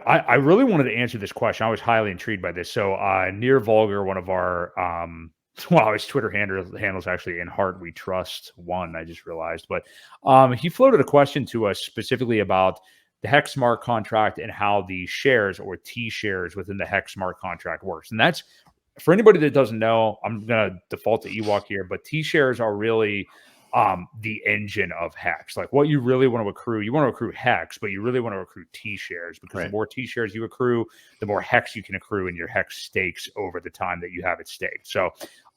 I really wanted to answer this question. I was highly intrigued by this. So, Near Vulgar, one of our well, his Twitter handles actually in Heart We Trust one. I just realized, but he floated a question to us specifically about the Hex smart contract and how the shares or T shares within the Hex smart contract works. And that's for anybody that doesn't know. I'm gonna default to Ewok here, but T shares are really the engine of Hex. Like what you really want to accrue, you want to accrue Hex, but you really want to accrue T shares because the Right. more T shares you accrue, the more Hex you can accrue in your Hex stakes over the time that you have it staked. So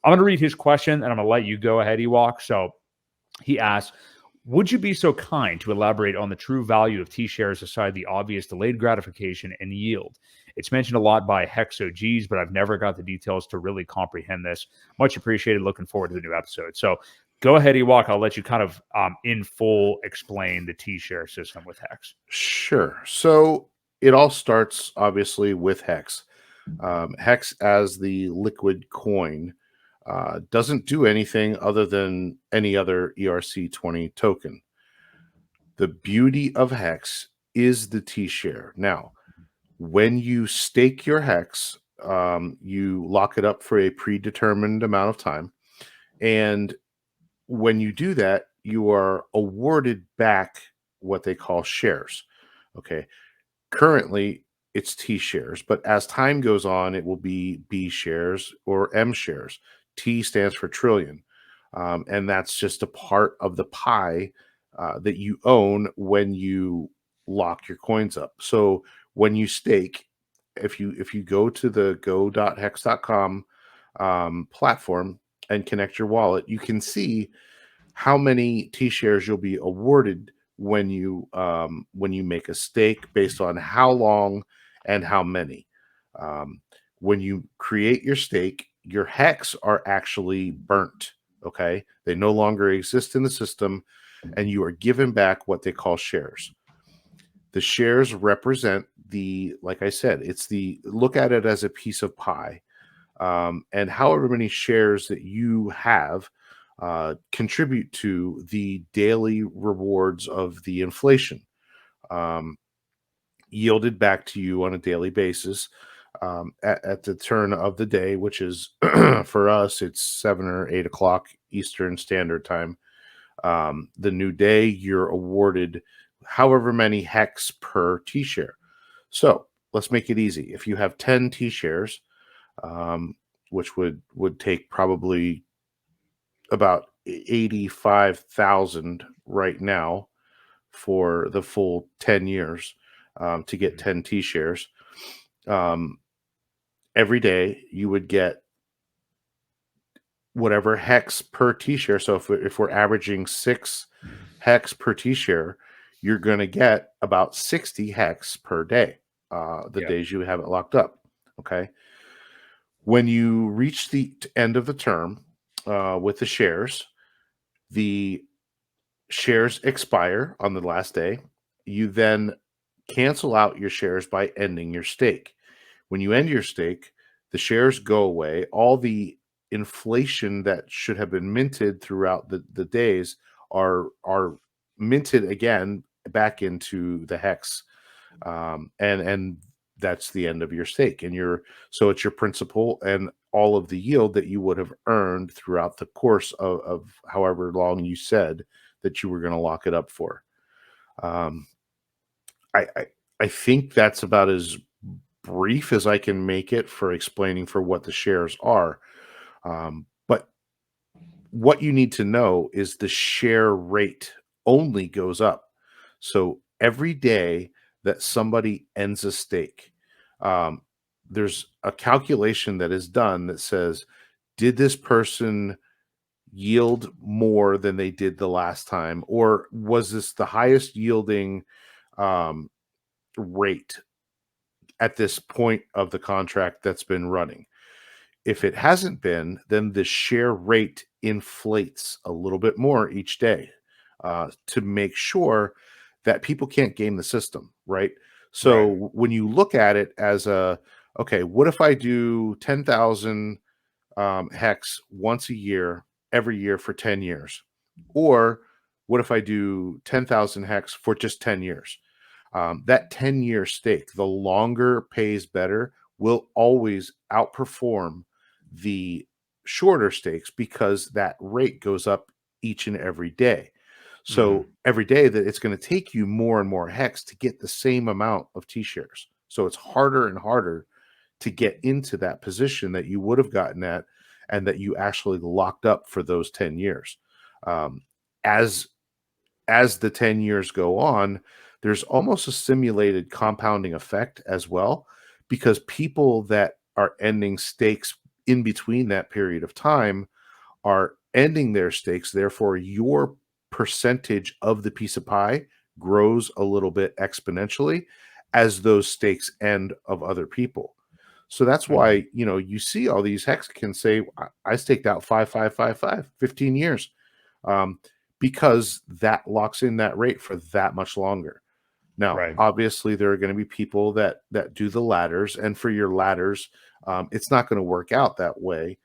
I'm going to read his question and I'm going to let you go ahead, Ewok. So he asks, would you be so kind to elaborate on the true value of T shares aside the obvious delayed gratification and yield? It's mentioned a lot by Hex OGs, but I've never got the details to really comprehend this. Much appreciated. Looking forward to the new episode. So go ahead, Ewok. I'll let you kind of in full explain the T share system with Hex. Sure. So it all starts obviously with Hex. Hex as the liquid coin doesn't do anything other than any other ERC20 token. The beauty of Hex is the T share. Now, when you stake your Hex, you lock it up for a predetermined amount of time. And when you do that, you are awarded back what they call shares. Okay. Currently, it's T shares, but as time goes on, it will be B shares or M shares. T stands for trillion. And that's just a part of the pie that you own when you lock your coins up. So when you stake, if you go to the go.hex.com platform and connect your wallet, you can see how many T shares you'll be awarded when you make a stake based on how long and how many. Um, when you create your stake, your hex are actually burnt. Okay, they no longer exist in the system, and you are given back what they call shares. The shares represent the, like I said, it's the look at it as a piece of pie. And however many shares that you have contribute to the daily rewards of the inflation um, yielded back to you on a daily basis at the turn of the day, which is for us, it's 7 or 8 o'clock Eastern Standard Time. The new day, you're awarded however many hex per T share. So let's make it easy. If you have 10 T shares, um, which would take probably about 85,000 right now for the full 10 years to get 10 T shares. Um, every day you would get whatever hex per T share. So if we're averaging 6 hex per T share, you're going to get about 60 hex per day, the Yep. days you have it locked up. Okay. When you reach the end of the term with the shares, the shares expire on the last day. You then cancel out your shares by ending your stake. When you end your stake, the shares go away. All the inflation that should have been minted throughout the days are minted again back into the hex, and that's the end of your stake. And so it's your principal and all of the yield that you would have earned throughout the course of however long you said that you were going to lock it up for. Um, I think that's about as brief as I can make it for explaining for what the shares are. But what you need to know is the share rate only goes up. So every day that somebody ends a stake, um, there's a calculation that is done that says, did this person yield more than they did the last time? Or was this the highest yielding um, rate at this point of the contract that's been running? If it hasn't been, then the share rate inflates a little bit more each day to make sure that people can't game the system, right? Right. So when you look at it as okay, what if I do 10,000 hex once a year, every year for 10 years? Or what if I do 10,000 hex for just 10 years? That 10-year stake, the longer pays better, will always outperform the shorter stakes because that rate goes up each and every day. Mhm. So every day that it's going to take you more and more hex to get the same amount of T-shares. So it's harder and harder to get into that position that you would have gotten at and that you actually locked up for those 10 years. Um, as the 10 years go on, there's almost a simulated compounding effect as well, because people that are ending stakes in between that period of time are ending their stakes. Therefore, your percentage of the piece of pie grows a little bit exponentially as those stakes end of other people. So that's Mhm. why, you see all these hexagons say, I staked out 5, 5, 5, 5, 15 years. Um, because that locks in that rate for that much longer. Now, Right. obviously, there are going to be people that do the ladders, and for your ladders, it's not going to work out that way.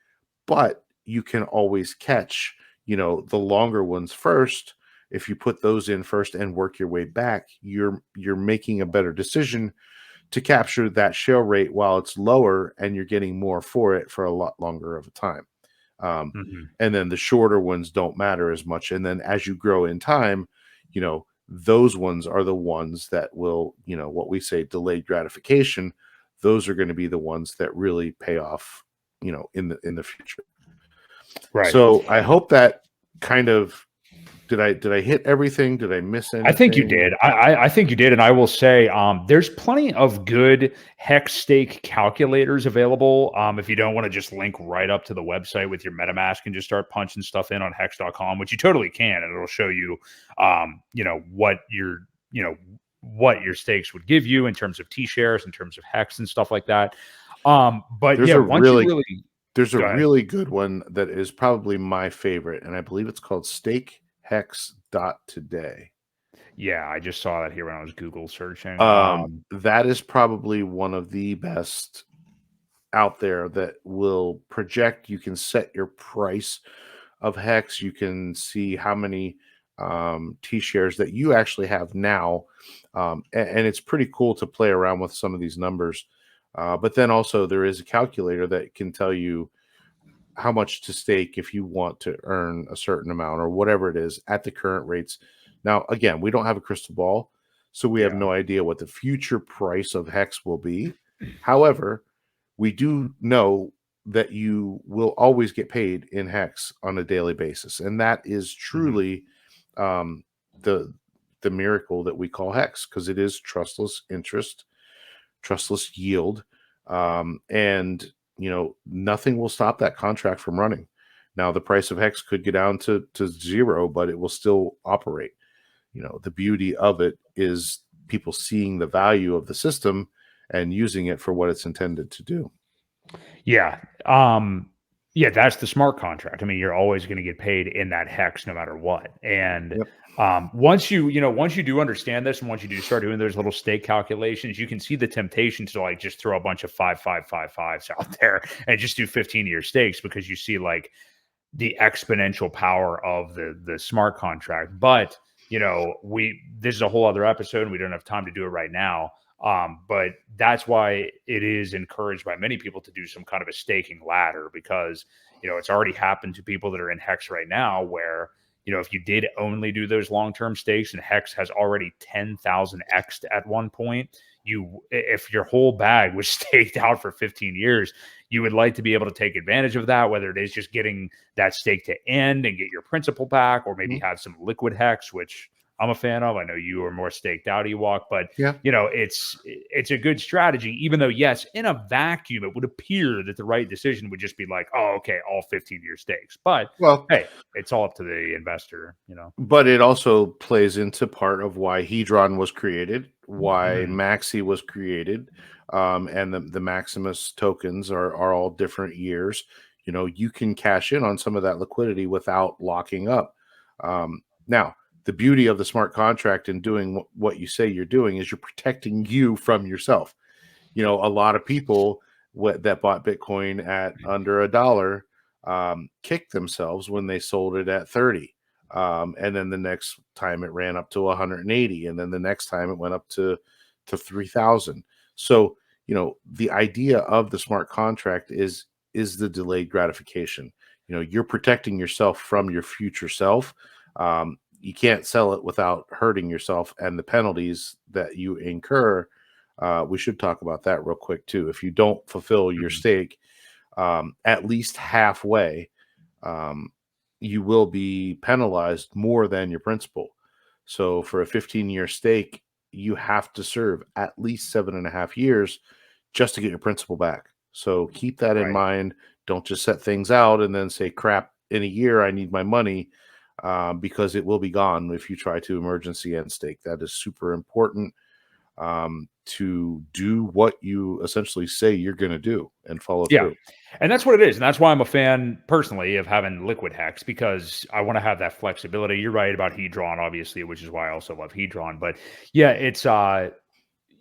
But you can always catch, the longer ones first. If you put those in first and work your way back, you're making a better decision to capture that share rate while it's lower, and you're getting more for it for a lot longer of a time. Um, Mhm. and then the shorter ones don't matter as much. And then as you grow in time, those ones are the ones that will, what we say delayed gratification. Those are going to be the ones that really pay off, in the future. Right. So I hope that kind of did I hit everything? Did I miss I think you anything? did. I think you did, and I will say, there's plenty of good hex stake calculators available. If you don't want to just link right up to the website with your MetaMask and just start punching stuff in on hex.com, which you totally can, and it'll show you, what what your stakes would give you in terms of T-shares, in terms of hex and stuff like that. But There's yeah, a once you really really there's a go ahead. really good one that is probably my favorite, and I believe it's called Stake Hex dot Today. Yeah, I just saw that here when I was Google searching. That is probably one of the best out there that will project. You can set your price of hex. You can see how many T-shares that you actually have now. And it's pretty cool to play around with some of these numbers. But then also there is a calculator that can tell you how much to stake if you want to earn a certain amount or whatever it is at the current rates. Now, again, we don't have a crystal ball, so we have Yeah. no idea what the future price of hex will be. However, we do know that you will always get paid in hex on a daily basis, and that is Mhm. truly um, the the miracle that we call hex, because it is trustless interest, trustless yield, and nothing will stop that contract from running. Now, the price of hex could get down to zero, but it will still operate. The beauty of it is people seeing the value of the system and using it for what it's intended to do. Yeah. Yeah, that's the smart contract. I mean, you're always going to get paid in that hex no matter what. And Yep. once you do understand this and once you do start doing those little stake calculations, you can see the temptation to like just throw a bunch of 5 5 5 5s out there and just do 15-year stakes because you see like the exponential power of the smart contract. But we this is a whole other episode and we don't have time to do it right now. But that's why it is encouraged by many people to do some kind of a staking ladder because it's already happened to people that are in Hex right now where if you did only do those long-term stakes and Hex has already 10,000 X'd at one point, if your whole bag was staked out for 15 years, you would like to be able to take advantage of that, whether it is just getting that stake to end and get your principal back, or maybe Mhm. have some liquid hex, which I'm a fan of. I know you are more staked out, Ewok, but Yeah. it's a good strategy. Even though, yes, in a vacuum, it would appear that the right decision would just be like, oh, okay, all 15-year stakes. But Well, hey, it's all up to the investor. but it also plays into part of why Hedron was created, why Mhm. Maxi was created, and the Maximus tokens are all different years. You can cash in on some of that liquidity without locking up. Now, the beauty of the smart contract and doing what you say you're doing is you're protecting you from yourself. A lot of people that bought Bitcoin at under $1 kicked themselves when they sold it at 30. And then the next time it ran up to 180, and then the next time it went up to 3,000. So, the idea of the smart contract is the delayed gratification. You're protecting yourself from your future self. You can't sell it without hurting yourself, and the penalties that you incur. We should talk about that real quick too. If you don't fulfill your Mhm. stake at least halfway, um, you will be penalized more than your principal. So for a 15-year stake, you have to serve at least 7.5 years just to get your principal back. So keep that in Right. mind. Don't just set things out and then say, crap, in a year, I need my money, because it will be gone if you try to emergency end stake. That is super important, to do what you essentially say you're going to do and follow Yeah. through. And that's what it is. And that's why I'm a fan personally of having liquid hex, because I want to have that flexibility. You're right about Hedron, obviously, which is why I also love Hedron. But yeah, it's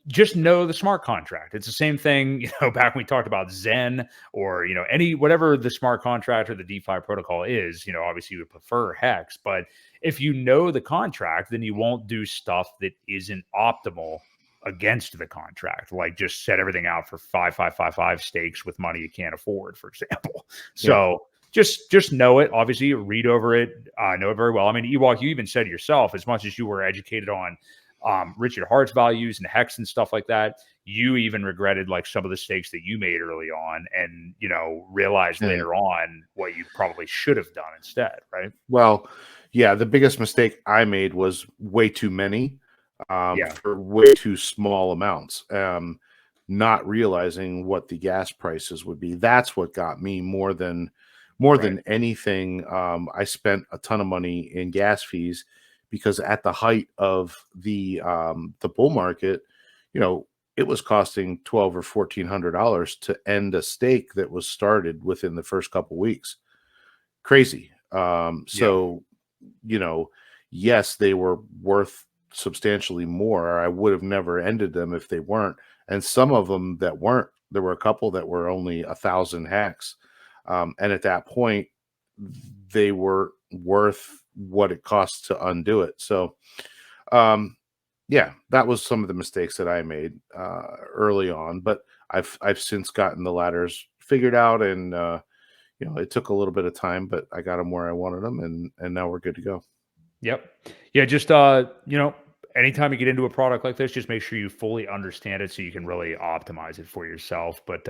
just know the smart contract. It's the same thing, back when we talked about Zen, or, any whatever the smart contract or the DeFi protocol is, obviously you would prefer Hex, but if you know the contract, then you won't do stuff that isn't optimal against the contract, like just set everything out for 5 stakes with money you can't afford, for example. Yeah. So just know it. Obviously, read over it, know it very well. I mean, Ewok, you even said yourself, as much as you were educated on Richard Hart's values and Hex and stuff like that, you even regretted like some of the stakes that you made early on, and realized Yeah. later on what you probably should have done instead, right? Well, yeah, the biggest mistake I made was way too many, Yeah, for way too small amounts. Not realizing what the gas prices would be. That's what got me more right. than anything. I spent a ton of money in gas fees because at the height of the bull market, you know, it was costing $1,200 or $1,400 to end a stake that was started within the first couple weeks. Crazy. Yeah, So, you know, yes, they were worth substantially more. I would have never ended them if they weren't. And some of them that weren't, there were a couple that were only 1,000 hex. And at that point, they were worth what it costs to undo it. So, um, yeah, that was some of the mistakes that I made early on, but I've since gotten the ladders figured out, and it took a little bit of time, but I got them where I wanted them, and now we're good to go. yep, yeah. Just anytime you get into a product like this, just make sure you fully understand it so you can really optimize it for yourself. But